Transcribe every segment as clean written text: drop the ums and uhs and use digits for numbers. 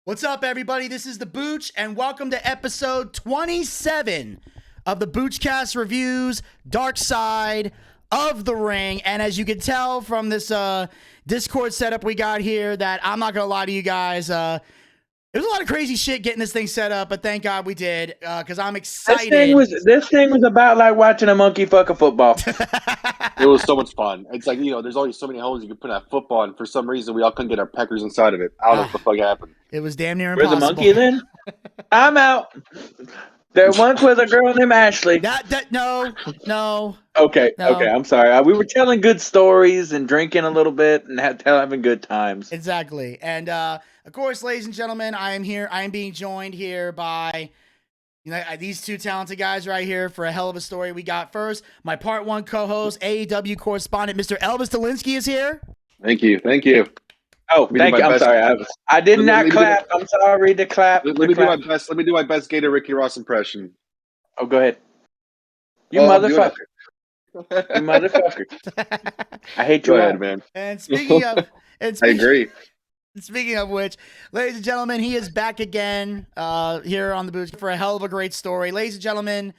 What's up, everybody? This is the Booch, and welcome to episode 27 of the Boochcast reviews, Darkside of the Ring. And as you can tell from this Discord setup we got here, that I'm not gonna lie to you guys, it was a lot of crazy shit getting this thing set up, but thank God we did, because I'm excited. This thing was about like watching a monkey fuck a football. It was so much fun. It's like, there's only so many holes you can put in that football, and for some reason we all couldn't get our peckers inside of it. I don't know what the fuck happened. It was damn near impossible. Where's the monkey then? I'm out. There once was a girl named Ashley. No. Okay, I'm sorry. We were telling good stories and drinking a little bit and having good times. Exactly. And of course, ladies and gentlemen, I am being joined here by these two talented guys right here for a hell of a story. We got first my part one co-host, AEW correspondent, Mr. Elvis Dolinski is here. Thank you. Oh, thank you. I'm sorry. I did not clap. I'm sorry to clap. Let me do my best. Let me do my best Gator Ricky Ross impression. Oh, go ahead. You motherfucker. You motherfucker. I hate you. Go ahead, man. And speaking of, I agree. Speaking of which, ladies and gentlemen, he is back again here on the Booch for a hell of a great story. Ladies and gentlemen,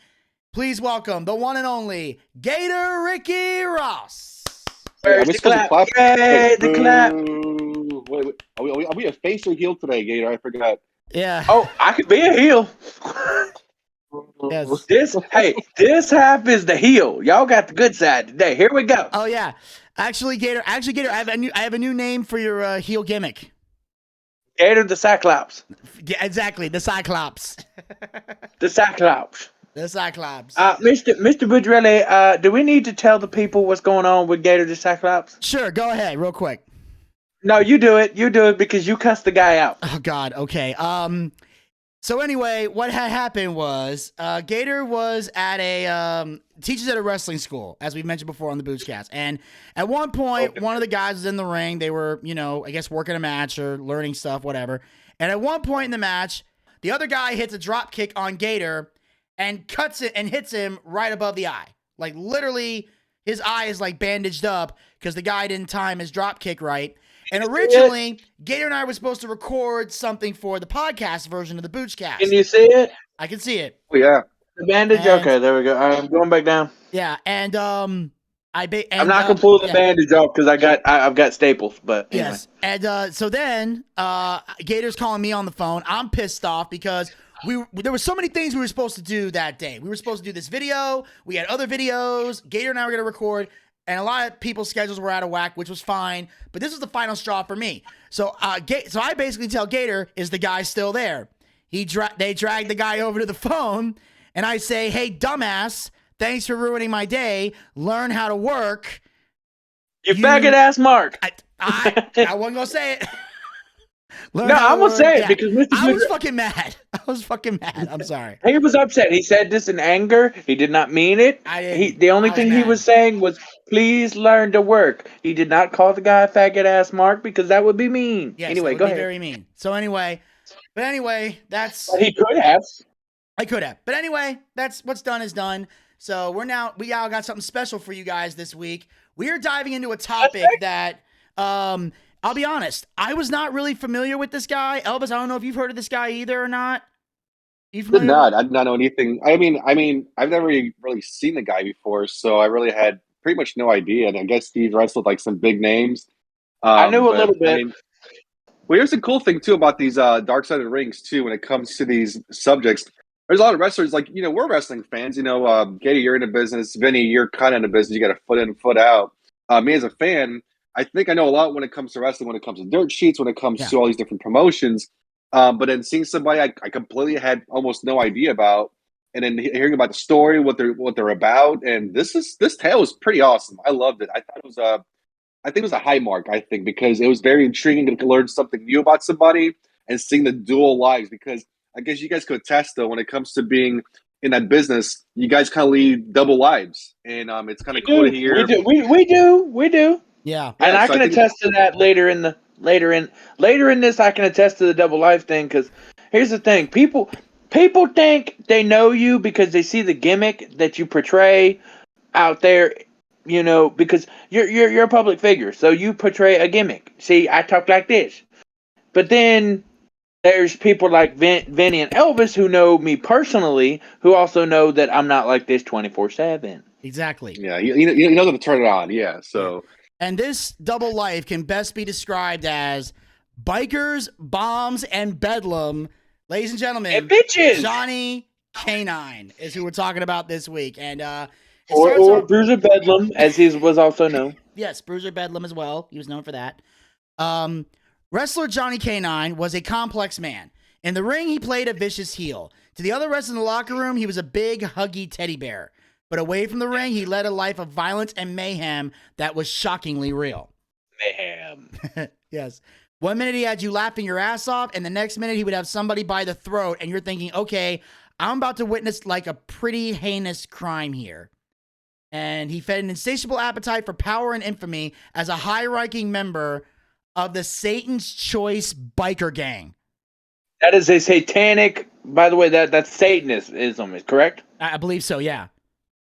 please welcome the one and only Gator Ricky Ross. Where's the clap? Yay, the clap. Wait. Are we a face or heel today, Gator? I forgot. Yeah. Oh, I could be a heel. Yes. This half is the heel. Y'all got the good side today. Here we go. Oh yeah. Actually, Gator, I have a new name for your heel gimmick. Gator the Cyclops. Yeah, exactly, the Cyclops. The Cyclops. The Cyclops. Mr. Budrelli, do we need to tell the people what's going on with Gator the Cyclops? Sure, go ahead, real quick. No, you do it. You do it because you cussed the guy out. Oh God. Okay. So anyway, what had happened was Gator was at teaches at a wrestling school, as we mentioned before on the Boochcast. And at one point, one of the guys was in the ring. They were, I guess working a match or learning stuff, whatever. And at one point in the match, the other guy hits a drop kick on Gator and cuts it and hits him right above the eye. Like literally, his eye is like bandaged up because the guy didn't time his drop kick right. And originally, Gator and I were supposed to record something for the podcast version of the Boochcast. Can you see it? I can see it. Oh, yeah. The bandage? Okay, there we go. All right, I'm going back down. Yeah, and I'm not going to pull the bandage off because I've got staples, but anyway. Yes. And so then Gator's calling me on the phone. I'm pissed off because there were so many things we were supposed to do that day. We were supposed to do this video. We had other videos. Gator and I were going to record. And a lot of people's schedules were out of whack, which was fine. But this was the final straw for me. So so I basically tell Gator, is the guy still there? They drag the guy over to the phone. And I say, hey, dumbass, thanks for ruining my day. Learn how to work. You faggot ass Mark. I wasn't going to say it. I'm going to say it because I was fucking mad. I'm sorry. He was upset. He said this in anger. He did not mean it. The only thing he was saying was, please learn to work. He did not call the guy a faggot ass Mark because that would be mean. Yes, anyway, go ahead. Very mean. So anyway, that's. But he could have. I could have. But anyway, that's what's done is done. So we all got something special for you guys this week. We are diving into a topic that, I'll be honest, I was not really familiar with this guy. Elvis, I don't know if you've heard of this guy either or not. I did not know anything. I mean, I've never really seen the guy before, so I really had pretty much no idea. And I guess he's wrestled like some big names. I knew a little bit. Well, here's the cool thing too about these Darkside of the Rings too. When it comes to these subjects, there's a lot of wrestlers like we're wrestling fans. Gator, you're in the business. Vinny, you're kind of in the business. You got a foot in, foot out. Me as a fan, I think I know a lot when it comes to wrestling. When it comes to dirt sheets, when it comes to all these different promotions. But then seeing somebody I completely had almost no idea about, and then hearing about the story, what they're about, and this tale was pretty awesome. I loved it. I thought it was a high mark. I think because it was very intriguing to learn something new about somebody and seeing the dual lives. Because I guess you guys could attest though, when it comes to being in that business, you guys kind of lead double lives, and it's kind of cool to hear. We do. Yeah, and I can attest to that later in this. I can attest to the double life thing because here's the thing: people think they know you because they see the gimmick that you portray out there. Because you're a public figure, so you portray a gimmick. See, I talk like this, but then there's people like Vinny and Elvis who know me personally, who also know that I'm not like this 24/7. Exactly. Yeah, you know how to turn it on. Yeah, so And this double life can best be described as bikers, bombs, and bedlam. Ladies and gentlemen, And bitches! Johnny K9 is who we're talking about this week. And it Or, starts or off, Bruiser Bedlam, as he was also known. yes, Bruiser Bedlam as well. He was known for that. Wrestler Johnny K9 was a complex man. In the ring, he played a vicious heel. To the other wrestlers in the locker room, he was a big, huggy teddy bear. But away from the ring, he led a life of violence and mayhem that was shockingly real. Mayhem. Yes. 1 minute he had you laughing your ass off, and the next minute he would have somebody by the throat, and you're thinking, okay, I'm about to witness like a pretty heinous crime here. And he fed an insatiable appetite for power and infamy as a high-ranking member of the Satan's Choice biker gang. That is a satanic, by the way, that's Satanism, correct? I believe so, yeah.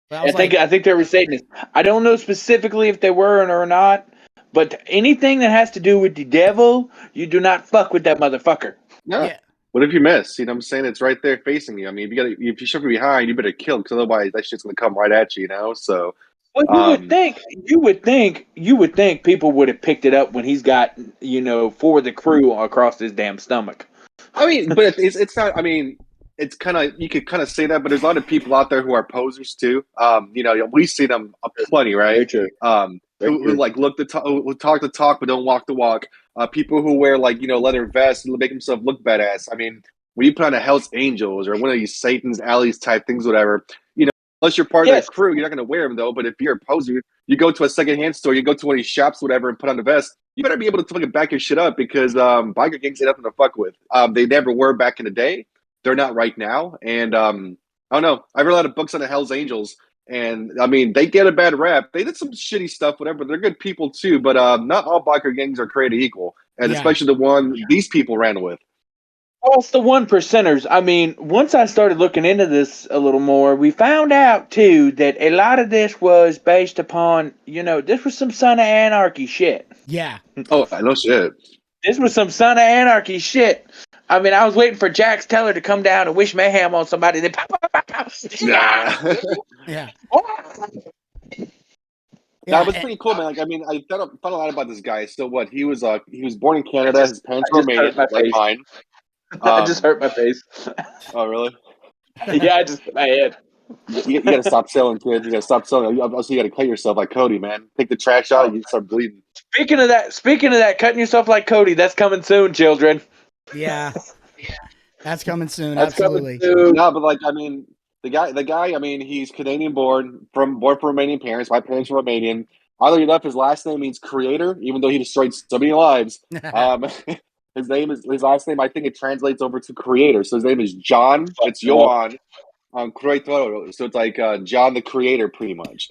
I think they were Satanists. I don't know specifically if they were or not, but anything that has to do with the devil, you do not fuck with that motherfucker. yeah. What if you miss? You know what I'm saying? It's right there facing you. I mean, if you shove it behind, you better kill, because otherwise that shit's gonna come right at you. You know, so. Well, you would think people would have picked it up when he's got, for the crew across his damn stomach. I mean, but it's not. I mean, it's kind of, you could kind of say that, but there's a lot of people out there who are posers too. We see them plenty, right? Who like who talk the talk but don't walk the walk. People who wear leather vests and make themselves look badass. I mean, when you put on a Hell's Angels or one of these Satan's Alleys type things, whatever, unless you're part of that crew, you're not going to wear them though. But if you're a poser, you go to a secondhand store, you go to one of these shops, whatever, and put on the vest. You better be able to fucking back your shit up, because biker gangs ain't nothing to fuck with. They never were back in the day. They're not right now. And I don't know. I've read a lot of books on the Hell's Angels, and I mean, they get a bad rap. They did some shitty stuff, whatever. They're good people too, but not all biker gangs are created equal, and especially the one these people ran with. Well, it's the 1%ers. I mean, once I started looking into this a little more, we found out, too, that a lot of this was based upon, this was some Son of Anarchy shit. Yeah. Oh, no shit. This was some Son of Anarchy shit. I mean, I was waiting for Jax Teller to come down and wish mayhem on somebody. Then pop, pop, pop, pop. Yeah. Yeah. That was pretty cool, man. Like, I mean, I found a lot about this guy. So what? He was born in Canada. His parents were Romanian, like mine. I just hurt my face. Oh, really? Yeah, I just hit my head. You got to stop selling, kid. You got to stop selling. Also, you got to cut yourself like Cody, man. Take the trash out, and you start bleeding. Speaking of that, cutting yourself like Cody, that's coming soon, children. Yeah. That's coming soon. That's absolutely. Coming soon. No, but I mean, the guy. I mean, he's Canadian born from Romanian parents. My parents were Romanian. Oddly enough, his last name means creator, even though he destroyed so many lives. His last name, I think it translates over to creator. So his name is John. It's Johan Creator. So it's like John the Creator, pretty much.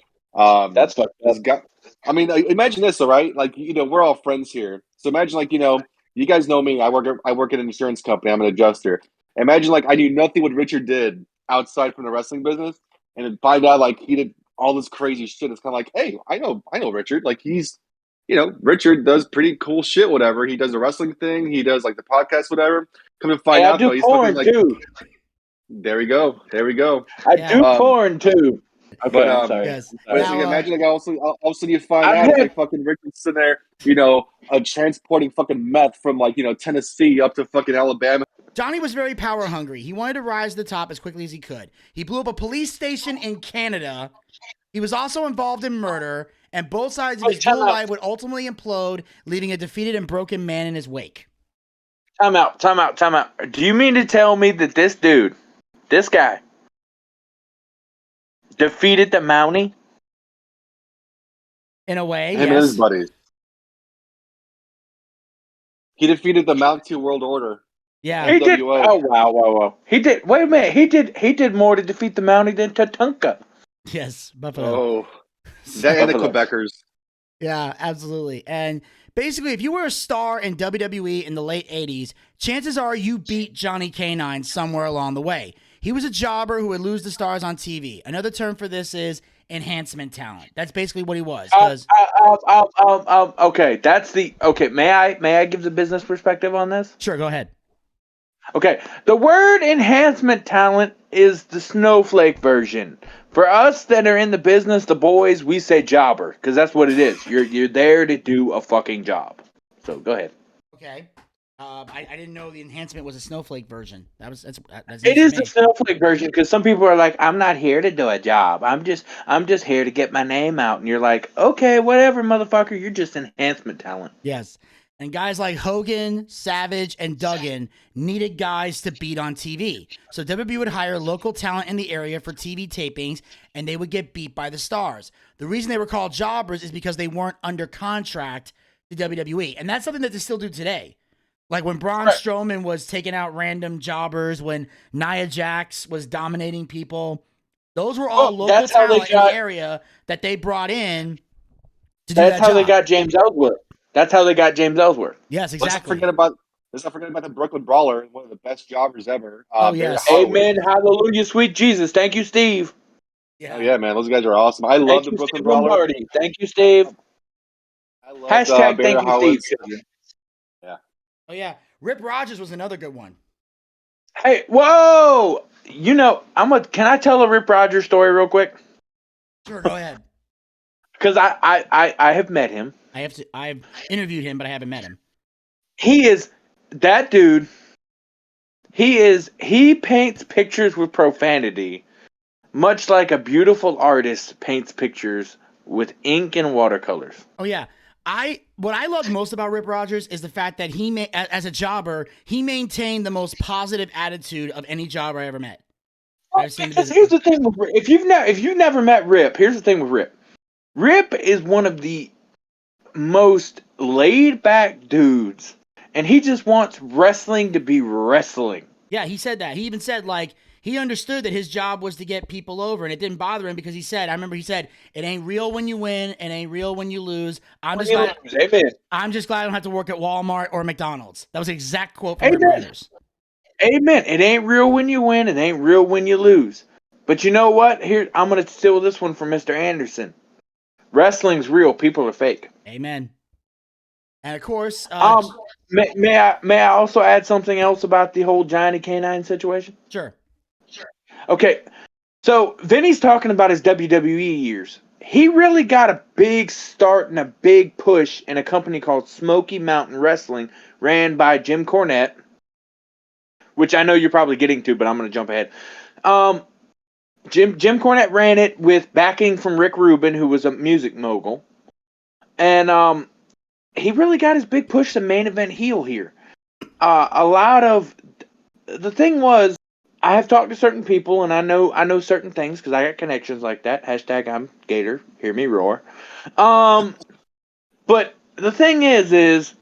That's fucked up. Guy, I mean, imagine this, all right? Like, we're all friends here. So imagine, you guys know me. I work at an insurance company. I'm an adjuster. Imagine, I knew nothing what Richard did outside from the wrestling business, and then find out, he did all this crazy shit. It's kind of like, hey, I know Richard. He's, Richard does pretty cool shit, whatever. He does the wrestling thing. He does, the podcast, whatever. Come to find out, though, he's porn, too. There we go. I do porn, too. Okay, but I'm sorry. Yes. But Now, imagine all of a sudden you find out fucking Richard's sitting there, transporting fucking meth from Tennessee up to fucking Alabama. Johnny was very power hungry. He wanted to rise to the top as quickly as he could. He blew up a police station in Canada. He was also involved in murder, and both sides of his dual life would ultimately implode, leaving a defeated and broken man in his wake. Time out. Do you mean to tell me that this guy, defeated the Mountie? In a way, Him and his buddies. He defeated the Mountie World Order. Yeah. He did. Oh, wow. He did. Wait a minute. He did more to defeat the Mountie than Tatanka. Yes, Buffalo. Oh. That and the Quebecers. Yeah, absolutely. And basically, if you were a star in WWE in the late 80s, chances are you beat Johnny K9 somewhere along the way. He was a jobber who would lose the stars on TV. Another term for this is enhancement talent. That's basically what he was. Okay, that's the okay. May I give the business perspective on this? Sure, go ahead. Okay, the word enhancement talent is the snowflake version. For us that are in the business, the boys, we say jobber because that's what it is. You're there to do a fucking job. So go ahead. Okay. I didn't know the enhancement was a snowflake version. That's It news to is the me. snowflake version because some people are like, "I'm not here to do a job. I'm just here to get my name out." And you're like, "Okay, whatever, motherfucker. You're just enhancement talent." Yes. And guys like Hogan, Savage, and Duggan needed guys to beat on TV. So WWE would hire local talent in the area for TV tapings, and they would get beat by the stars. The reason they were called jobbers is because they weren't under contract to WWE. And that's something that they still do today. Like when Braun Right. Strowman was taking out random jobbers, when Nia Jax was dominating people, those were all local That's how they talent in the got. area that they brought in to do That's that how they job. got James Ellsworth. That's how they got James Ellsworth. Yes, Let's not exactly. forget about the Brooklyn Brawler, one of the best jobbers ever. Oh, Barry yes. Horowitz. Amen. Hallelujah. Sweet Jesus. Thank you, Steve. Oh yeah, man, those guys are awesome. I love Thank the you, Brooklyn Steve Brawler. Lombardi. Thank you, Steve. I loved Hashtag Barry thank you, Steve. Horowitz. Yeah. Oh yeah, Rip Rogers was another good one. Hey, whoa! Can I tell a Rip Rogers story real quick? Sure, go ahead. Because I have met him. I've interviewed him, but I haven't met him. He is that dude. He paints pictures with profanity, much like a beautiful artist paints pictures with ink and watercolors. Oh yeah, what I love most about Rip Rogers is the fact that as a jobber, he maintained the most positive attitude of any jobber I ever met. Because here's the thing with Rip. If you've never met Rip, here's the thing with Rip. Rip is one of the most laid back dudes, and he just wants wrestling to be wrestling. Yeah, he said that. He even said like he understood that his job was to get people over, and it didn't bother him because he said, I remember he said, "It ain't real when you win, it ain't real when you lose. I'm just glad I don't have to work at Walmart or McDonald's." That was an exact quote from Rip Rogers. Amen. It ain't real when you win. It ain't real when you lose. But you know what? Here, I'm going to steal this one from Mr. Anderson. Wrestling's real. People are fake. Amen. And of course, may I also add something else about the whole Johnny Canine situation? Sure. Okay. So Vinny's talking about his WWE years. He really got a big start and a big push in a company called Smoky Mountain Wrestling, ran by Jim Cornette, which I know you're probably getting to, but I'm going to jump ahead. Jim Cornette ran it with backing from Rick Rubin, who was a music mogul. And he really got his big push to main event heel here. The thing was, I have talked to certain people, and I know certain things because I got connections like that. Hashtag I'm Gator. Hear me roar. But the thing is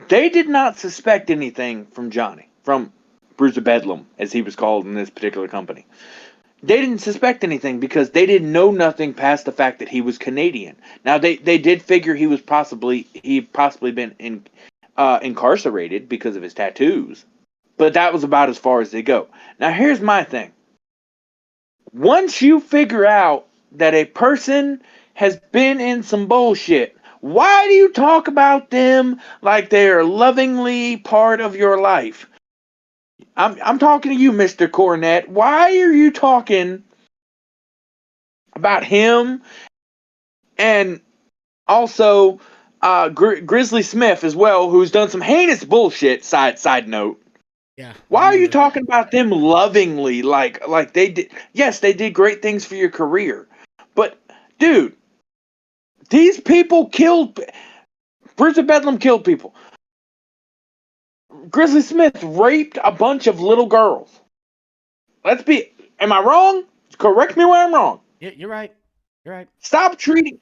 they did not suspect anything from Johnny, from Bruiser Bedlam, as he was called in this particular company. They didn't suspect anything because they didn't know nothing past the fact that he was Canadian. Now they did figure he possibly been incarcerated because of his tattoos, but that was about as far as they go. Now here's my thing. Once you figure out that a person has been in some bullshit, why do you talk about them like they are lovingly part of your life? I'm talking to you, Mr. Cornette. Why are you talking about him and also Grizzly Smith as well, who's done some heinous bullshit? Side note. Yeah. Why are you talking about them lovingly like they did? Yes, they did great things for your career, but dude, these people killed. Bruiser Bedlam killed people. Grizzly Smith raped a bunch of little girls. Am I wrong? Correct me where I'm wrong. Yeah, you're right. You're right. Stop treating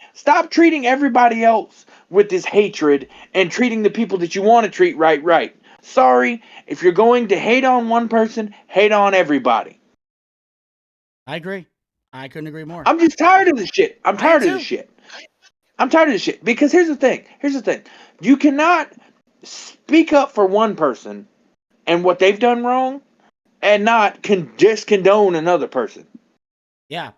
everybody else with this hatred and treating the people that you want to treat right. Sorry, if you're going to hate on one person, hate on everybody. I agree. I couldn't agree more. I'm just tired of this shit. I'm tired of this shit. Because here's the thing. You cannot speak up for one person and what they've done wrong and not just condone another person. Yeah.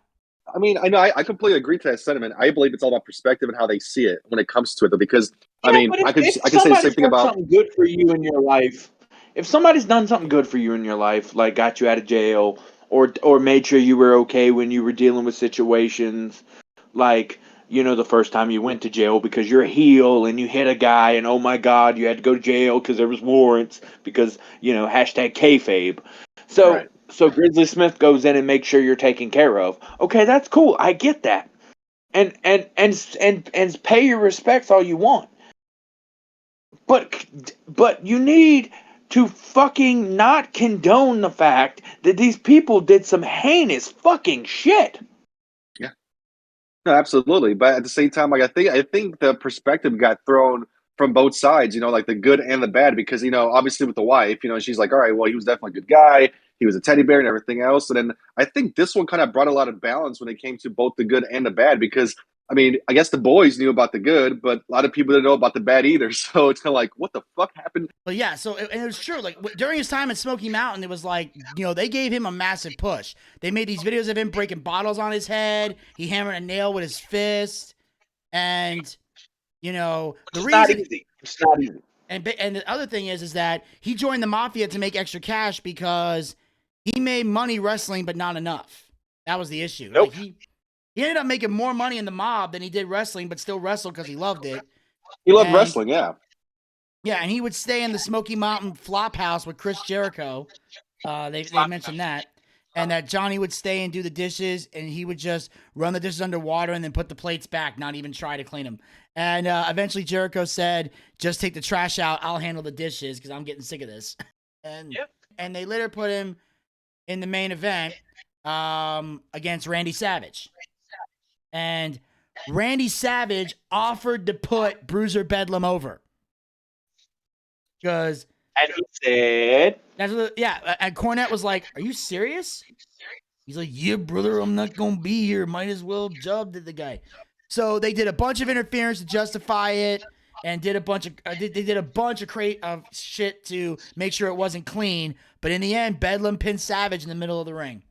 I mean, I know I completely agree to that sentiment. I believe it's all about perspective and how they see it when it comes to it. Because I can say the same thing about something good for you in your life. if somebody's done something good for you in your life, like got you out of jail, or made sure you were okay when you were dealing with situations, like, the first time you went to jail because you're a heel and you hit a guy and oh my god, you had to go to jail because there was warrants because, hashtag kayfabe. So Right. so Grizzly Smith goes in and makes sure you're taken care of. Okay, that's cool. I get that. And pay your respects all you want. But you need to fucking not condone the fact that these people did some heinous fucking shit. Yeah. No, absolutely. But at the same time, like I think the perspective got thrown from both sides, like the good and the bad, because obviously with the wife, she's like, all right, well, he was definitely a good guy. He was a teddy bear and everything else. And then I think this one kind of brought a lot of balance when it came to both the good and the bad, because I mean, I guess the boys knew about the good, but a lot of people didn't know about the bad either. So it's kind of like, what the fuck happened? But yeah, so and it was true. Like during his time in Smoky Mountain, it was like they gave him a massive push. They made these videos of him breaking bottles on his head. He hammered a nail with his fist, and the It's reason. not easy. It's not easy. And the other thing is that he joined the mafia to make extra cash because he made money wrestling, but not enough. That was the issue. Nope. Like he ended up making more money in the mob than he did wrestling, but still wrestled because he loved it. He loved wrestling, yeah. Yeah, and he would stay in the Smoky Mountain flop house with Chris Jericho. They mentioned that. And that Johnny would stay and do the dishes, and he would just run the dishes underwater and then put the plates back, not even try to clean them. And eventually Jericho said, just take the trash out. I'll handle the dishes because I'm getting sick of this. And they later put him in the main event against Randy Savage. And Randy Savage offered to put Bruiser Bedlam over. Because... And he said... and Cornette was like, are you serious? He's like, yeah, brother, I'm not going to be here. Might as well job the guy. So they did a bunch of interference to justify it and did a bunch of they did a bunch of shit to make sure it wasn't clean. But in the end, Bedlam pinned Savage in the middle of the ring.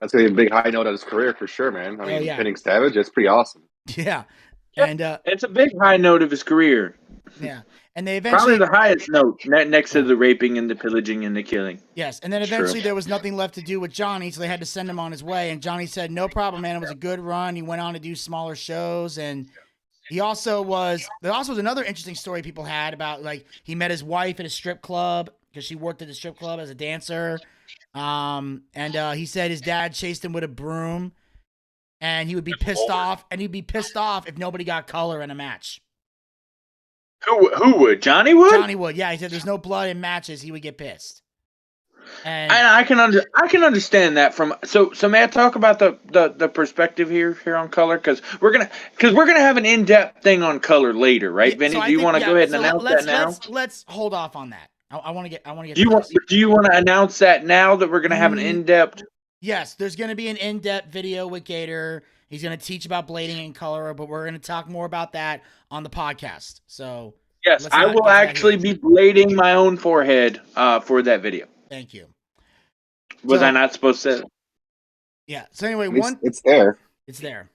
That's going to be a big high note of his career for sure, man. I mean, pinning Savage, that's pretty awesome. Yeah. And it's a big high note of his career. Yeah. And they eventually... Probably the highest note, next to the raping and the pillaging and the killing. Yes, and then eventually there was nothing left to do with Johnny, so they had to send him on his way. And Johnny said, no problem, man. It was a good run. He went on to do smaller shows. And there also was another interesting story people had about, like, he met his wife at a strip club because she worked at the strip club as a dancer. And he said his dad chased him with a broom. And he would be pissed off. And he'd be pissed off if nobody got color in a match. Who would? Johnny would? Johnny would, yeah. He said there's no blood in matches. He would get pissed. And I can understand that from so may I talk about the perspective here on color, because we're gonna have an in-depth thing on color later, right, Vinny? So do you want to go ahead and announce that now? Let's hold off on that. I want to get. Do you want to announce that now that we're gonna have an in-depth? Yes, there's gonna be an in-depth video with Gator. He's going to teach about blading and color, but we're going to talk more about that on the podcast. So yes, I will actually be blading my own forehead for that video. Thank you. Was I not supposed to? Yeah. So anyway, it's there. It's there.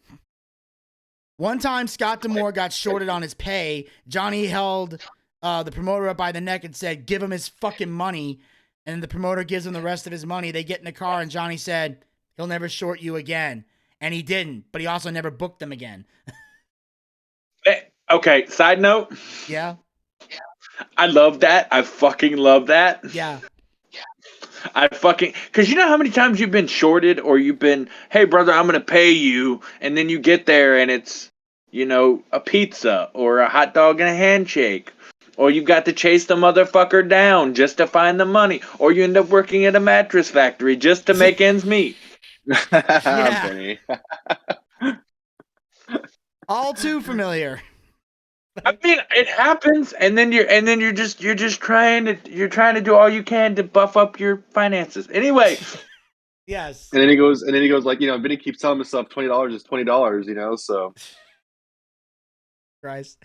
One time, Scott D'Amore got shorted on his pay. Johnny held the promoter up by the neck and said, "Give him his fucking money." And the promoter gives him the rest of his money. They get in the car, and Johnny said, "He'll never short you again." And he didn't, but he also never booked them again. Okay, side note. Yeah. I love that. I fucking love that. Yeah. Because you know how many times you've been shorted, or you've been, hey, brother, I'm going to pay you. And then you get there and it's, a pizza or a hot dog and a handshake. Or you've got to chase the motherfucker down just to find the money. Or you end up working at a mattress factory just to make ends meet. Yeah. All too familiar. I mean, it happens, and then you're just trying to do all you can to buff up your finances. Anyway. Yes. And then he goes like, Vinny keeps telling himself $20 is $20, so. Christ.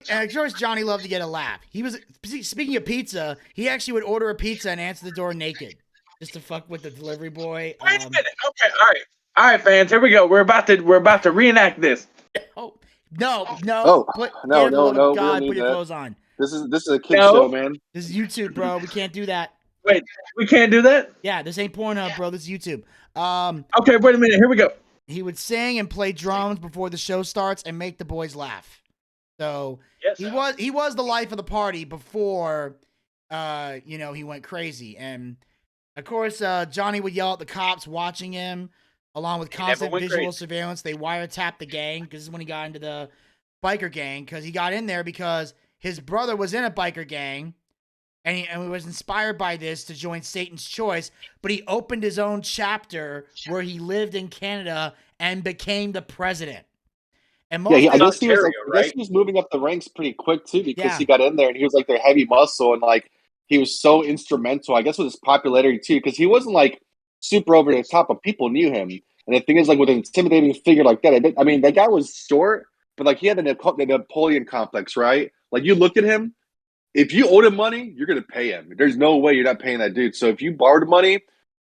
And of course, Johnny loved to get a laugh. He was, speaking of pizza, he actually would order a pizza and answer the door naked. Just to fuck with the delivery boy. Wait a minute. Okay, all right, fans. Here we go. We're about to reenact this. Oh no! Oh, put no. God, put your that. clothes on. This is a kid No. show, man. This is YouTube, bro. We can't do that. Wait, we can't do that? Yeah, this ain't Pornhub, bro. This is YouTube. Okay, wait a minute. Here we go. He would sing and play drums before the show starts and make the boys laugh. So Yes. he was the life of the party before, he went crazy. And of course, Johnny would yell at the cops watching him, along with constant visual surveillance. They wiretapped the gang because this is when he got into the biker gang, because he got in there because his brother was in a biker gang. And he was inspired by this to join Satan's Choice, but he opened his own chapter where he lived in Canada and became the president. And I guess he right? was moving up the ranks pretty quick too, because he got in there and he was like their heavy muscle, and like he was so instrumental, I guess, with his popularity too, because he wasn't like super over the top, but people knew him. And the thing is, like with an intimidating figure like that, I mean, that guy was short, but like he had the Napoleon complex, right? Like you look at him. If you owed him money, you're gonna pay him. There's no way you're not paying that dude. So if you borrowed money,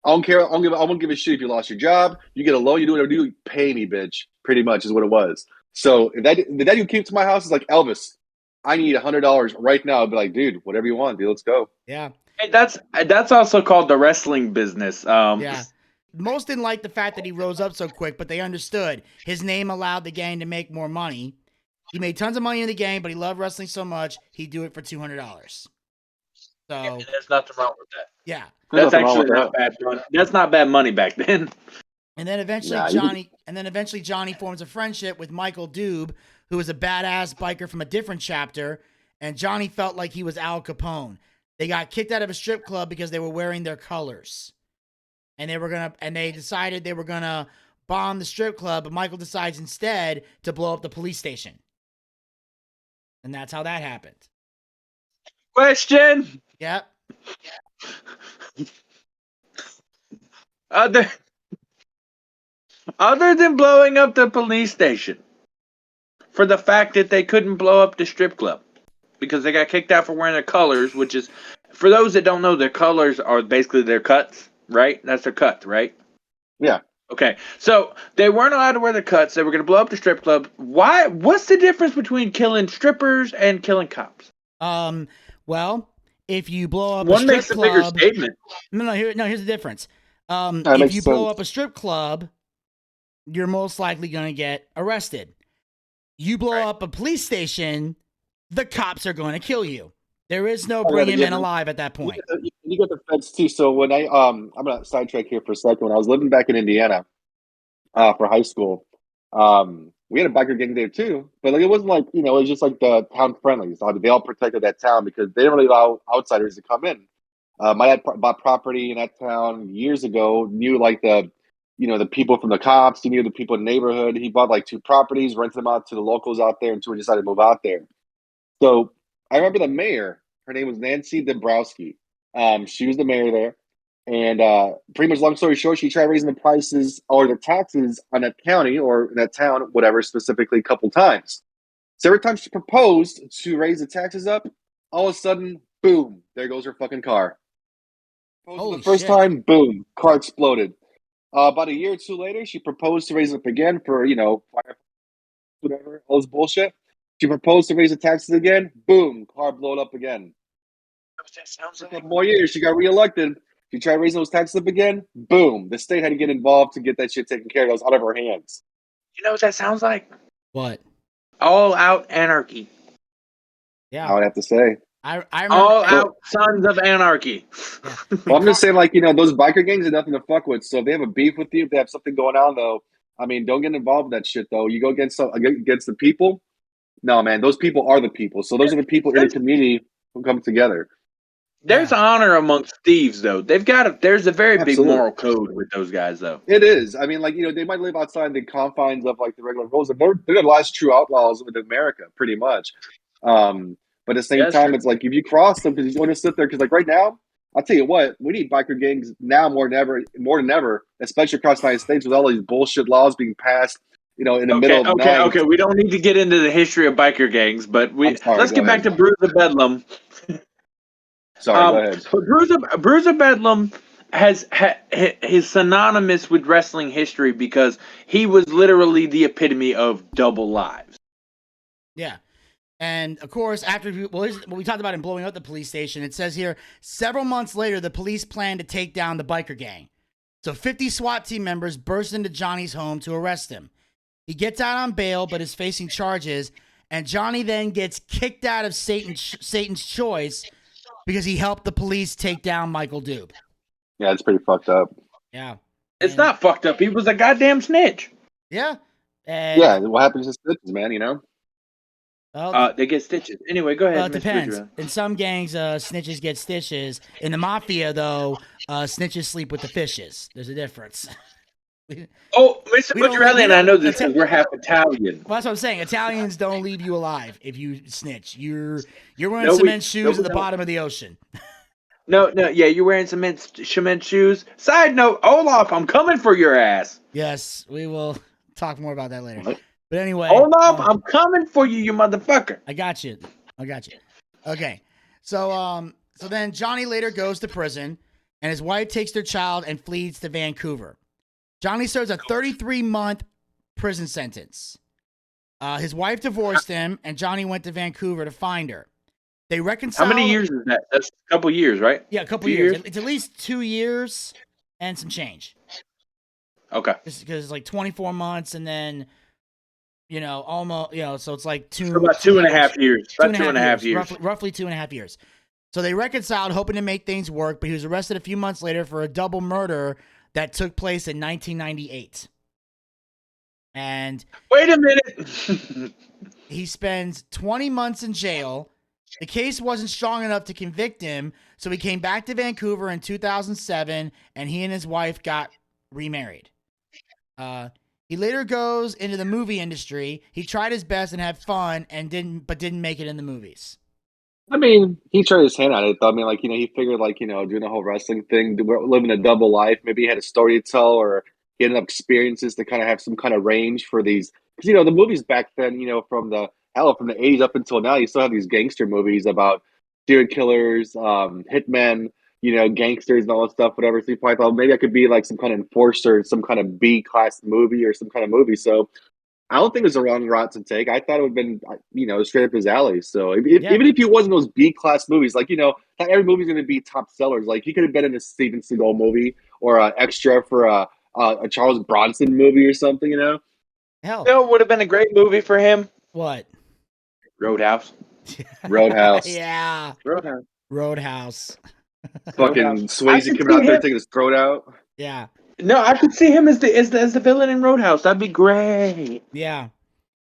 I don't care. I won't give a shit if you lost your job. You get a loan. You do whatever you do. Pay me, bitch. Pretty much is what it was. So if the dad who came to my house is like, Elvis, I need $100 right now. I'd be like, dude, whatever you want, dude. Let's go. Yeah. Hey, that's also called the wrestling business. Yeah. Most didn't like the fact that he rose up so quick, but they understood his name allowed the gang to make more money. He made tons of money in the game, but he loved wrestling so much, he'd do it for $200. So there's nothing wrong with that. Yeah. That's actually not bad money. That's not bad money back then. And then eventually Johnny forms a friendship with Michael Dube, who was a badass biker from a different chapter, and Johnny felt like he was Al Capone. They got kicked out of a strip club because they were wearing their colors. And they decided they were gonna bomb the strip club, but Michael decides instead to blow up the police station. And that's how that happened. Question. Yep. Other than blowing up the police station, for the fact that they couldn't blow up the strip club because they got kicked out for wearing their colors, which is, for those that don't know, their colors are basically their cuts, right? That's their cuts, right? Yeah. Okay, so they weren't allowed to wear their cuts. They were going to blow up the strip club. Why? What's the difference between killing strippers and killing cops? Well, if you blow up one a strip makes a club, bigger statement. Here's the difference. If you blow up a strip club, you're most likely going to get arrested. You blow up a police station, the cops are going to kill you. There is no bringing men alive at that point. You get the feds too. So when I'm gonna sidetrack here for a second. When I was living back in Indiana for high school, we had a biker gang there too. But like it wasn't like it was just like the town friendlies. They all protected that town because they didn't really allow outsiders to come in. My dad bought property in that town years ago. Knew like the people from the cops. He knew the people in the neighborhood. He bought like 2 properties, rented them out to the locals out there until we decided to move out there. So I remember the mayor. Her name was Nancy Dabrowski. She was the mayor there. And pretty much long story short, she tried raising the prices or the taxes on that county or that town, whatever, specifically a couple times. So every time she proposed to raise the taxes up, all of a sudden, boom, there goes her fucking car. The first time, boom, car exploded. About a year or 2 later, she proposed to raise it up again for, whatever, all this bullshit. She proposed to raise the taxes again. Boom, car blew up again. That sounds like a couple more years. She got reelected. She tried raising those taxes up again. Boom, the state had to get involved to get that shit taken care of. It was out of her hands. You know what that sounds like? What? All out anarchy. Yeah, I would have to say. I remember all out sons of anarchy. Yeah. Well, I'm just saying, like those biker gangs are nothing to fuck with. So if they have a beef with you, if they have something going on, though, I mean, don't get involved in that shit. Though you go against the people. No, man, those people are the people. So those are the people in the community who come together. There's honor amongst thieves, though. There's a very big moral code with those guys, though. It is. I mean, like, they might live outside the confines of like the regular rules. They're the last true outlaws in America, pretty much. But at the same time, it's like if you cross them, because you want to sit there, because like right now, I'll tell you what, we need biker gangs now more than ever, especially across the United States with all these bullshit laws being passed. In the middle of the night. Okay. We don't need to get into the history of biker gangs, but let's get back to Bruce of Bedlam. Sorry, go ahead. But Bruce of Bedlam is synonymous with wrestling history because he was literally the epitome of double lives. Yeah. And of course, what we talked about in blowing up the police station, it says here, several months later, the police plan to take down the biker gang. So 50 SWAT team members burst into Johnny's home to arrest him. He gets out on bail, but is facing charges. And Johnny then gets kicked out of Satan's Choice because he helped the police take down Michael Dube. Yeah, it's pretty fucked up. Yeah. It's not fucked up. He was a goddamn snitch. Yeah. And yeah, what happens to snitches, man, you know? They get stitches. Anyway, go ahead. Well, it depends. In some gangs, snitches get stitches. In the mafia, though, snitches sleep with the fishes. There's a difference. Oh, Mr. Butcherelli, and I know this because we're half Italian. Well, that's what I'm saying. Italians don't leave you alive if you snitch. You're wearing cement shoes at the bottom of the ocean. No, yeah, you're wearing cement shoes. Side note, Olaf, I'm coming for your ass. Yes, we will talk more about that later. But anyway, Olaf, I'm coming for you, you motherfucker. I got you. Okay, so then Johnny later goes to prison, and his wife takes their child and flees to Vancouver. Johnny serves a 33-month prison sentence. His wife divorced him, and Johnny went to Vancouver to find her. They reconciled. How many years is that? That's a couple years, right? Yeah, a couple years. It's at least 2 years and some change. Okay. Because it's like 24 months, and then, almost, so it's like about 2.5 years. About 2.5 years. Roughly 2.5 years. So they reconciled, hoping to make things work, but he was arrested a few months later for a double murder that took place in 1998. And wait a minute. He spends 20 months in jail. The case wasn't strong enough to convict him, so he came back to Vancouver in 2007, and he and his wife got remarried. He later goes into the movie industry. He tried his best and had fun, and didn't make it in the movies. I mean, he tried his hand at it, though. I mean, he figured, doing the whole wrestling thing, living a double life. Maybe he had a story to tell, or he had enough experiences to kind of have some kind of range for these. Because, the movies back then, from the 80s up until now, you still have these gangster movies about serial killers, hitmen, gangsters and all that stuff, whatever. So you probably thought maybe I could be like some kind of enforcer, some kind of B-class movie or some kind of movie. So I don't think it was the wrong route to take. I thought it would have been, straight up his alley. So even if he wasn't those B-class movies, not every movie's going to be top sellers. Like, he could have been in a Steven Seagal movie or an extra for a Charles Bronson movie or something, Hell. It would have been a great movie for him. What? Roadhouse. Roadhouse. Yeah. Roadhouse. Fucking Swayze coming out there taking his throat out. Yeah. No, I could see him as the villain in Roadhouse. That'd be great. Yeah.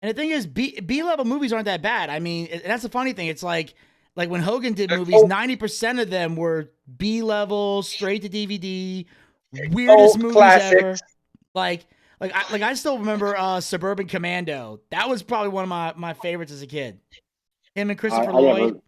And the thing is, B-level movies aren't that bad. I mean, that's the funny thing. It's like when Hogan did movies, 90% of them were B-level, straight to DVD, weirdest movies classics. ever. I still remember Suburban Commando. That was probably one of my favorites as a kid. Him and Christopher Lloyd.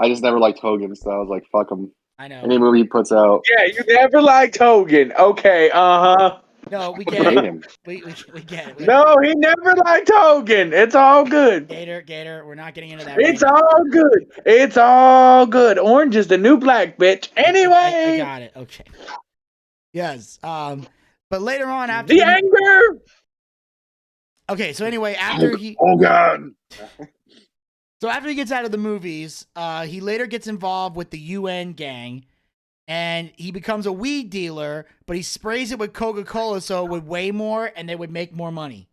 I just never liked Hogan, so I was like, fuck him. I know. Any movie he puts out. Yeah, you never liked Hogan. Okay, No, we get it. We get it. No, he never liked Hogan. It's all good. Gator, we're not getting into that. It's all good. It's all good. Orange is the new black, bitch. Anyway. I got it. Okay. Yes. But later on, after the anger. Okay, so anyway, after he. Oh God. So after he gets out of the movies, he later gets involved with the UN gang, and he becomes a weed dealer, but he sprays it with Coca-Cola so it would weigh more and they would make more money.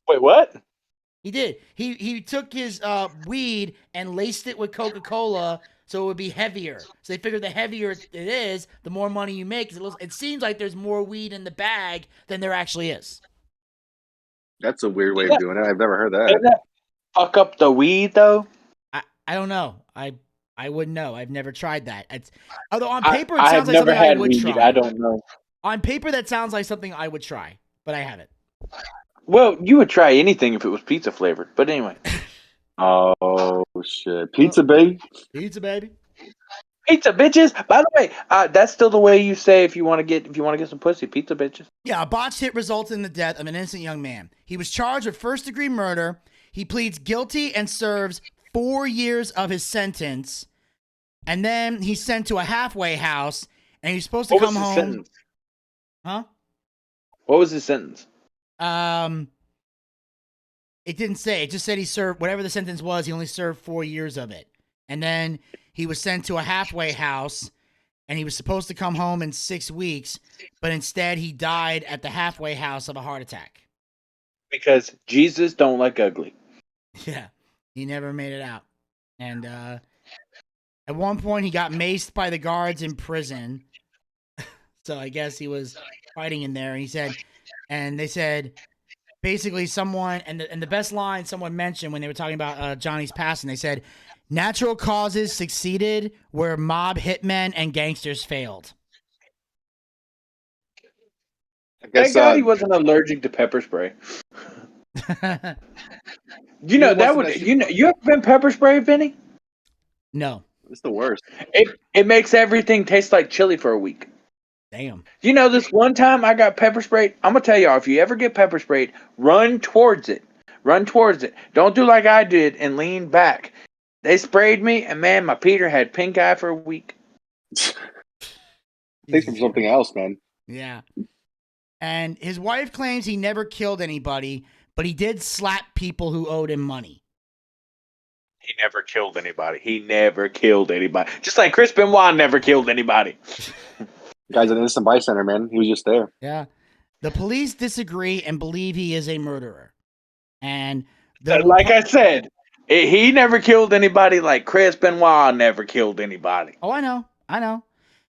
Wait, what? He did. He took his weed and laced it with Coca-Cola so it would be heavier. So they figured the heavier it is, the more money you make. It seems like there's more weed in the bag than there actually is. That's a weird way of doing it. I've never heard that. Fuck up the weed, though? I don't know. I wouldn't know. I've never tried that. Although on paper it I sounds have like never something I had would weed. try. I don't know. On paper that sounds like something I would try, but I haven't. Well, you would try anything if it was pizza flavored. But anyway. Oh shit! Pizza baby. Pizza baby. Pizza bitches. By the way, that's still the way you say if you want to get some pussy. Pizza bitches. Yeah, a botched hit results in the death of an innocent young man. He was charged with first-degree murder. He pleads guilty and serves 4 years of his sentence. And then he's sent to a halfway house, and he's supposed to come home. Sentence? Huh? What was his sentence? It didn't say. It just said he served whatever the sentence was. He only served 4 years of it, and then he was sent to a halfway house, and he was supposed to come home in 6 weeks, but instead he died at the halfway house of a heart attack. Because Jesus don't like ugly. Yeah, he never made it out, and at one point he got maced by the guards in prison. So I guess he was fighting in there, and he said, and they said. Basically, someone and the best line someone mentioned when they were talking about Johnny's passing, they said, "Natural causes succeeded where mob hitmen and gangsters failed." I guess Thank God he wasn't allergic to pepper spray. You know that would you ever been pepper spray, Vinny? No. It's the worst. It makes everything taste like chili for a week. Damn. You know, this one time I got pepper sprayed. I'm gonna tell y'all, if you ever get pepper sprayed, run towards it. Run towards it. Don't do like I did and lean back. They sprayed me, and man, my Peter had pink eye for a week. Thanks for something else, man. Yeah. And his wife claims he never killed anybody, but he did slap people who owed him money. He never killed anybody. He never killed anybody. Just like Chris Benoit never killed anybody. The guy's an innocent bystander, man. He was just there. Yeah. The police disagree and believe he is a murderer. And like I said, he never killed anybody like Chris Benoit never killed anybody. Oh, I know.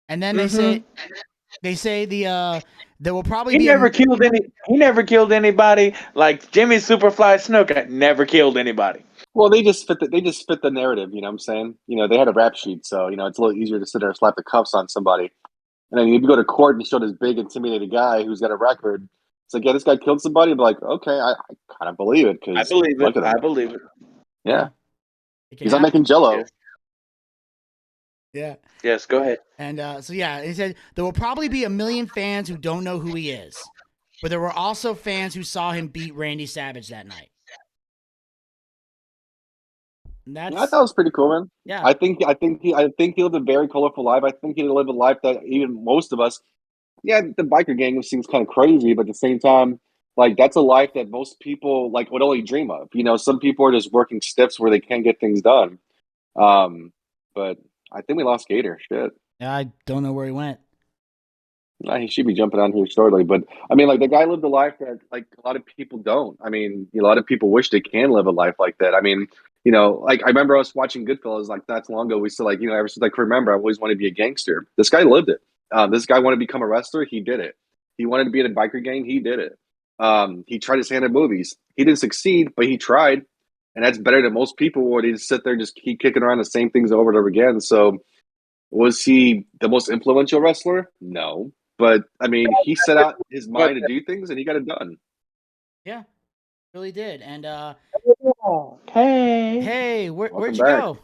And then they say there will probably He never killed anybody like Jimmy Superfly Snuka never killed anybody. Well, they just fit the narrative, you know what I'm saying? You know, they had a rap sheet, so you know it's a little easier to sit there and slap the cuffs on somebody. And then if you go to court and show this big intimidated guy who's got a record, it's like, yeah, this guy killed somebody. I'm like, okay, I kind of believe it because I believe it. Yeah, he's not making Jello. Yeah. Yes, go ahead. And so yeah, he said there will probably be 1 million fans who don't know who he is, but there were also fans who saw him beat Randy Savage that night. I thought it was pretty cool, man. Yeah. I think he lived a very colorful life. I think he lived a life that even most of us, yeah, the biker gang seems kind of crazy, but at the same time, like that's a life that most people like would only dream of. You know, some people are just working stiffs where they can't get things done. But I think we lost Gator. Shit. Yeah, I don't know where he went. Nah, he should be jumping on here shortly. But I mean, like the guy lived a life that like a lot of people don't. I mean, a lot of people wish they can live a life like that. I mean, you know, like I remember us watching Goodfellas like not too long ago. We still like, you know, ever since I can remember, I always wanted to be a gangster. This guy lived it. This guy wanted to become a wrestler. He did it. He wanted to be in a biker gang. He did it. He tried his hand at movies. He didn't succeed, but he tried. And that's better than most people where they just sit there and just keep kicking around the same things over and over again. So was he the most influential wrestler? No. But, I mean, he set out his mind to do things, and he got it done. Yeah, really did. And, hey. Hey, where'd you back. go?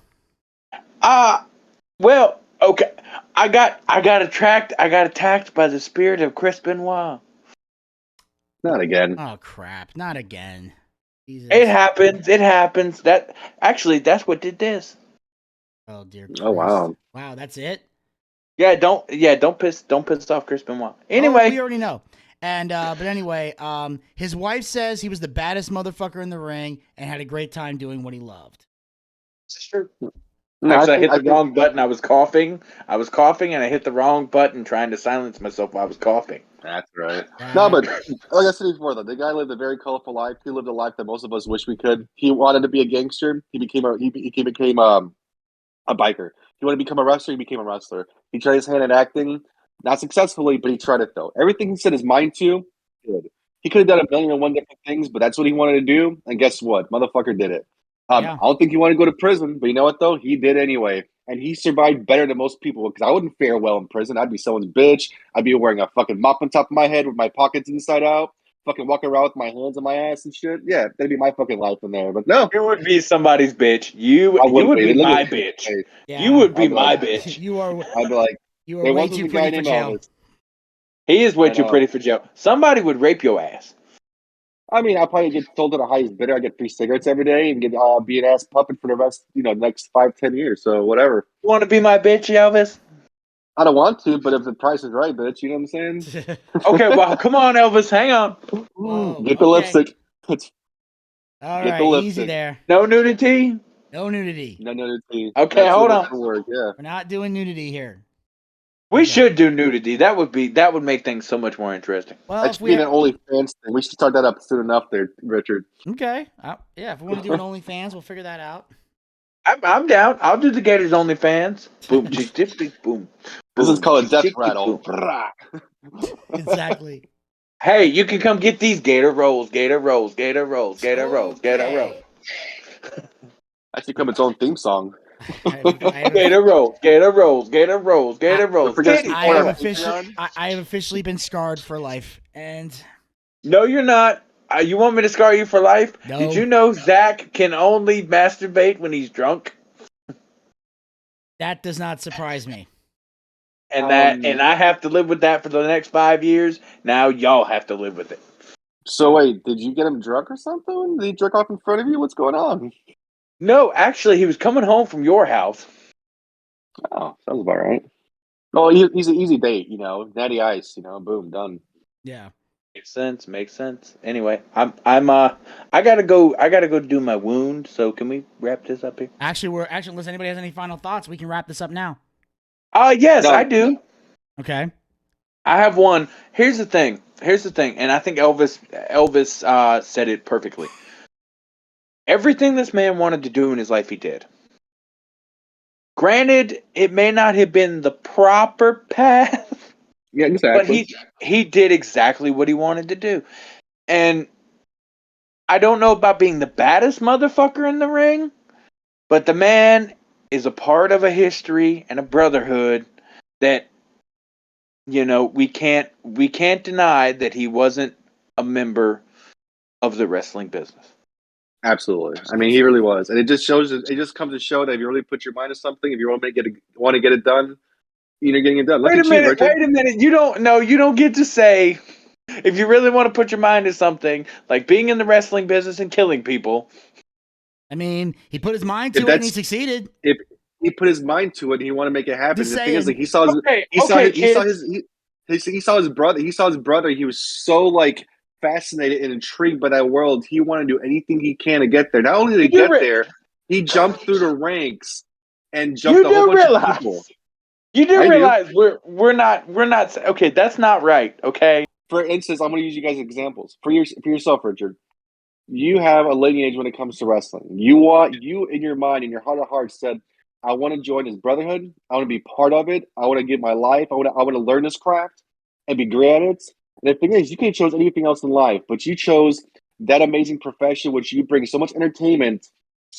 Well, okay. I got attacked by the spirit of Chris Benoit. Not again. Oh, crap. Not again. Jesus. It happens. That's what did this. Oh, dear Christ. Oh, wow. Wow, that's it? Yeah, don't piss off Chris Benoit. Anyway, we already know. And but anyway, his wife says he was the baddest motherfucker in the ring and had a great time doing what he loved. this is true. No, Actually, I hit the wrong button. I was coughing, and I hit the wrong button trying to silence myself while I was coughing. That's right. No, but like I said before, though, the guy lived a very colorful life. He lived a life that most of us wish we could. He wanted to be a gangster. He became a biker. He wanted to become a wrestler. He became a wrestler. He tried his hand at acting, not successfully, but he tried it though. Everything he set his mind to, good. He could have done 1,000,001 different things, but that's what he wanted to do. And guess what? Motherfucker did it. Yeah. I don't think he wanted to go to prison, but you know what though? He did anyway. And he survived better than most people because I wouldn't fare well in prison. I'd be someone's bitch. I'd be wearing a fucking mop on top of my head with my pockets inside out. Fucking walking around with my hands on my ass and shit. Yeah, that'd be my fucking life in there. But no. You would be somebody's bitch. You would be my bitch. Yeah. You would be my bitch. I'd be like, you are way too pretty for jail. He is way too pretty for jail. Somebody would rape your ass. I mean, I'll probably get sold to the highest bidder. I get free cigarettes every day and get be an ass puppet for the rest, next 5-10 years. So whatever. You want to be my bitch, Elvis? I don't want to, but if the price is right, bitch, you know what I'm saying? Okay, well, come on, Elvis, hang on. Whoa, get the lipstick. All Get the right, lip easy sync. there. No nudity. No nudity. No nudity. Okay, That's hold the on. word. Yeah. We're not doing nudity here. We Okay. should do nudity. That would make things so much more interesting. Well, That if should we be an OnlyFans thing. We should start that up soon enough, there, Richard. okay, yeah, if we want to do an OnlyFans, we'll figure that out. I'm down. I'll do the Gators OnlyFans. Boom, chick, tick, tick, boom. This is Boom, called a chick, death tick, tick, rattle. boom. Brah. Exactly. Hey, you can come get these Gator rolls. Gator rolls. Gator rolls. Gator rolls. Gator rolls. Okay. That should become its own theme song. I have, Gator rolls. Gator rolls. Gator rolls. Gator rolls. Don't forget to Kitty. I support have our officially, Patreon. I have officially been scarred for life, and No, you're not. You want me to scar you for life? No. Did you know Zach can only masturbate when he's drunk? that does not surprise me. And I have to live with that for the next 5 years. Now y'all have to live with it. So wait, did you get him drunk or something? Did he jerk off in front of you? What's going on? No, actually, he was coming home from your house. Oh, sounds about right. Oh, he's an easy date, natty ice, boom, done. Yeah. Makes sense. Anyway, I gotta go do my wound. So can we wrap this up here? Actually, unless anybody has any final thoughts, we can wrap this up now. Yes, No. I do. Okay. I have one. Here's the thing, and I think Elvis said it perfectly. Everything this man wanted to do in his life, he did. Granted, it may not have been the proper path, Yeah, but exactly. he did exactly what he wanted to do. And I don't know about being the baddest motherfucker in the ring, but the man is a part of a history and a brotherhood that we can't deny that he wasn't a member of the wrestling business. Absolutely. I mean, he really was, and it just comes to show that if you really put your mind to something, if you want to get it done, getting it done. Look at you, Richard. Wait a minute. You don't get to say if you really want to put your mind to something like being in the wrestling business and killing people. I mean, he put his mind to it and he succeeded. If he put his mind to it and he wanted to make it happen, Just the thing is, saying. like, he saw his brother. He saw his brother. He was so like fascinated and intrigued by that world. He wanted to do anything he can to get there. Not only to get there, he jumped through the ranks and jumped a whole bunch of people. You do realize we're not okay. That's not right. Okay. For instance, I'm going to use you guys as examples for yourself, Richard. You have a lineage when it comes to wrestling. You in your mind, in your heart of hearts, said, "I want to join this brotherhood. I want to be part of it. I want to give my life. I want to learn this craft and be great at it." And the thing is, you could have chose anything else in life, but you chose that amazing profession, which you bring so much entertainment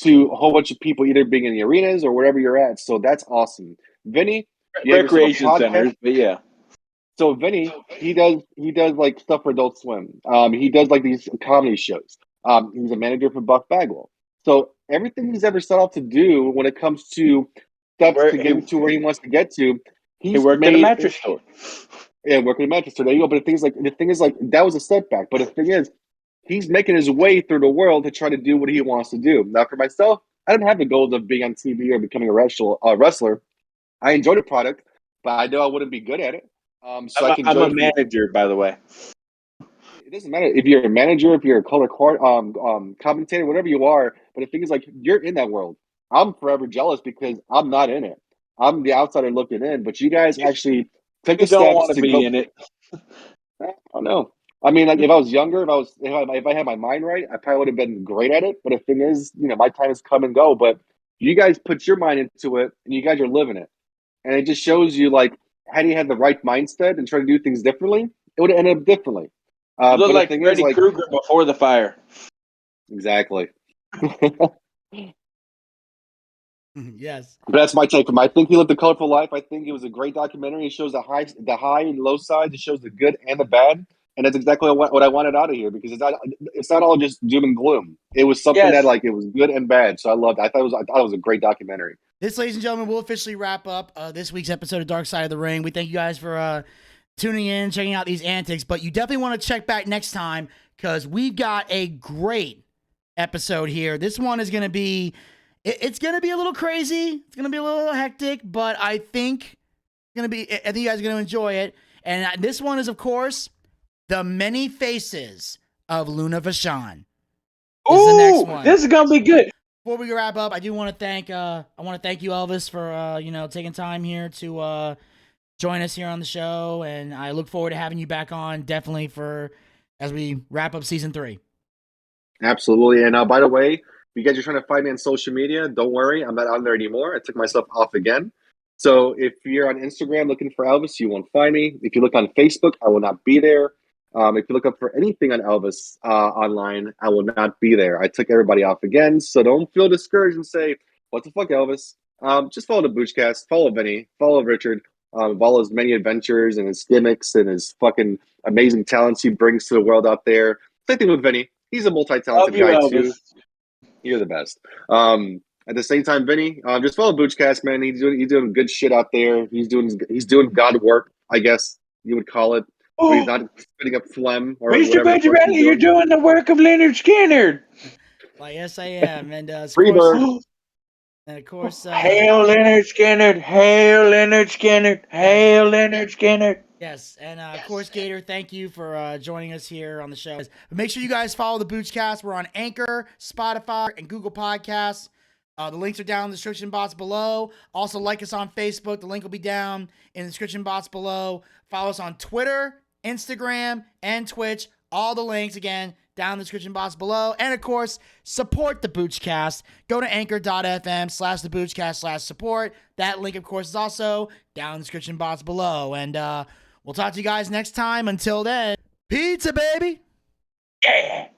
to a whole bunch of people, either being in the arenas or wherever you're at. So that's awesome, Vinny. Recreation centers, but yeah. So Vinny, he does like stuff for Adult Swim. He does like these comedy shows. He's a manager for Buck Bagwell. So everything he's ever set out to do when it comes to steps to get to where he wants to get to, he worked at a mattress store. Yeah, working at a mattress store. There you go. But the thing is like that was a setback. But the thing is, he's making his way through the world to try to do what he wants to do. Now, for myself, I didn't have the goals of being on TV or becoming a wrestler. I enjoyed the product, but I know I wouldn't be good at it. So I'm a manager, by the way. It doesn't matter if you're a manager, if you're a color commentator, whatever you are. But the thing is, like, you're in that world. I'm forever jealous because I'm not in it. I'm the outsider looking in. But you guys actually took the steps to be go in it. I don't know. I mean, like, if I was younger, if I had my mind right, I probably would have been great at it. But the thing is, my time has come and go. But you guys put your mind into it, and you guys are living it. And it just shows you, like, had you had the right mindset and tried to do things differently, it would have ended up differently. You look like Freddy Krueger before the fire. Exactly. Yes. But that's my take from it. I think he lived a colorful life. I think it was a great documentary. It shows the high and low sides. It shows the good and the bad. And that's exactly what I wanted out of here because it's not all just doom and gloom. It was something that it was good and bad. So I loved it. I thought it was a great documentary. This, ladies and gentlemen, will officially wrap up this week's episode of Darkside of the Ring. We thank you guys for tuning in, checking out these antics, but you definitely want to check back next time because we've got a great episode here. This one is going to be, it's going to be a little crazy. It's going to be a little hectic, but I think you guys are going to enjoy it. And this one is, of course, the many faces of Luna Vachon. This is the next Ooh, one. this is gonna be good. Before we wrap up, I do want to thank you, Elvis, for taking time here to join us here on the show, and I look forward to having you back on definitely for as we wrap up season 3. Absolutely. And by the way, if you guys are trying to find me on social media, don't worry, I'm not on there anymore. I took myself off again. So if you're on Instagram looking for Elvis, you won't find me. If you look on Facebook, I will not be there. If you look up for anything on Elvis online, I will not be there. I took everybody off again. So don't feel discouraged and say, what the fuck, Elvis? Just follow the Boochcast, follow Vinny, follow Richard, follow his many adventures and his gimmicks and his fucking amazing talents he brings to the world out there. Same thing with Vinny. He's a Love multi-talented you, guy Elvis. too. You're the best. At the same time, Vinny, just follow Boochcast, man. He's doing good shit out there. He's doing God work, I guess you would call it. Where he's not spitting up phlegm or Mr. whatever. Benjamin, you're doing the work of Leonard Skinner. Why, yes, I am, and of Freebird. course, and of course, Hail Leonard Skinner! Hail Leonard Skinner! Hail Leonard Skinner! yes, and of course, Gator, thank you for joining us here on the show. But make sure you guys follow the Boochcast. We're on Anchor, Spotify, and Google Podcasts. The links are down in the description box below. Also, like us on Facebook. The link will be down in the description box below. Follow us on Twitter, Instagram, and Twitch. All the links, again, down in the description box below. And, of course, support the Boochcast. Go to anchor.fm/the Boochcast/support. That link, of course, is also down in the description box below. And we'll talk to you guys next time. Until then, pizza, baby! Yeah!